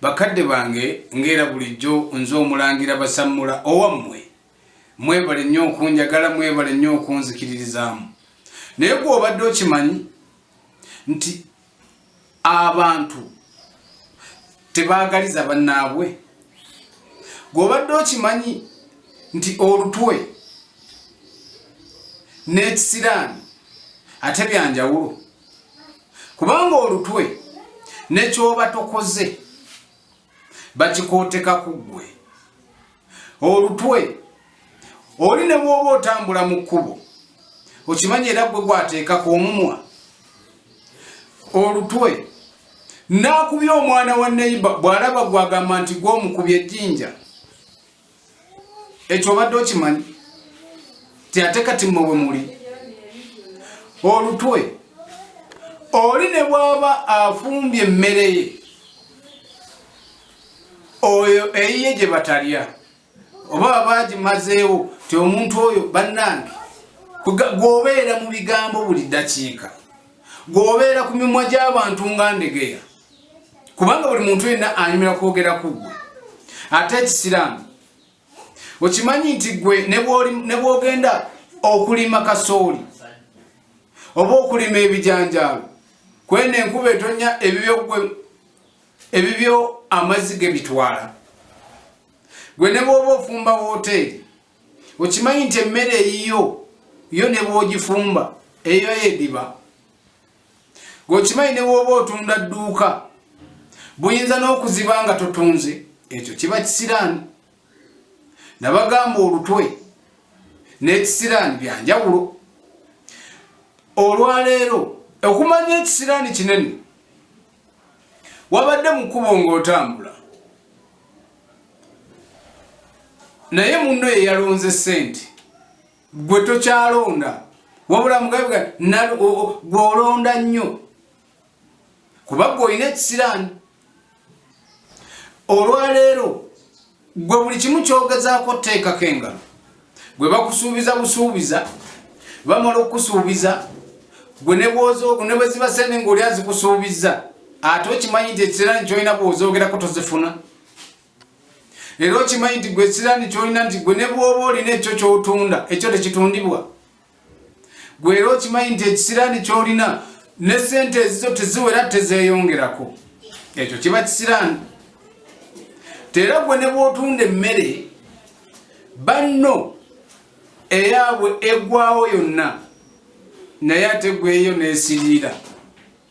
bakadde bange ngera bulijjo nze Omulangira Basamula owammwe mwebale nnyo okunjagala mwebale nnyo okunzikiririzaamu naye gwe obadde okimanyi nti abantu tebaagaliza bannaabwe gwe obadde okimanyi nti olutwe n'ekisiraani ate byanjawulo kubanga olutwe nekyoba tokoze bakikooteka ku ggwe olutwe oli ne bw'oba otambula mu kkubo okimanyi era ggwe gwateekako omumwa olutwe naakubye omwana wa neiba bw'alaba gwagamba nti gw'omukubye ejjinja ekyo obadde okimanyi ti ate kati mmwe bwe muli olutwe oli ne bw'aba afumbye emmere ye oyo eyiye gye batalya oba baagimazeewo ti omuntu oyo bannange gw'obeera mu bigambo buli ddakiika gw'obeera ku mimwa gy'abantu nga ndegeya kubanga buli muntu yenna anyumira kwogera ku ggwe ate ekisiraani okimanyi nti ggwe ne bw'ogenda okulima kasooli oba okulima ebijanjaalo kwena enkuba etonya ebibyo amazzi ge bitwala gwe ne bw'oba ofumba wooteeri okimanyi nti emmere eyiyo yo ne bw'ogifumba eyo yediba gwe okimanyi ne bw'oba otunda dduuka buyinza n'okuziba nga totunze ekyo kiba kisiraani nabagamba olutwe n'ekisiraani byanjawulo olwaleero okumanya ekisiraani kinene wabadde mu kkubo ng'otambula naye munno ye yalonze ssente gwe tokyalonda wabula mugabe gw'olonda nnyo kuba gwe olina ekisiraani olwaleero gwe buli kimu kyogezaako teekako engalo gwe bakusuubiza busuubiza bamala okukusuubiza gwe ne bwe ziba sente ng'oli azikusuubiza ate okimanyi nti ekisiraani kyolina bw'ozoogerako tozifuna era okimanyi nti gwe ekisiraani kyolina nti gwe ne bw'oba olina ekyo ky'otunda ekyo tekitundibwa gwe era okimanyi nti ekisiraani kyolina ne sente ezizo teziwera tezeeyongerako ekyo kiba kisiraani tera gwe ne bw'otunda emmere banno eyaabwe eggwawo yonna naye ate gweyo neesiriira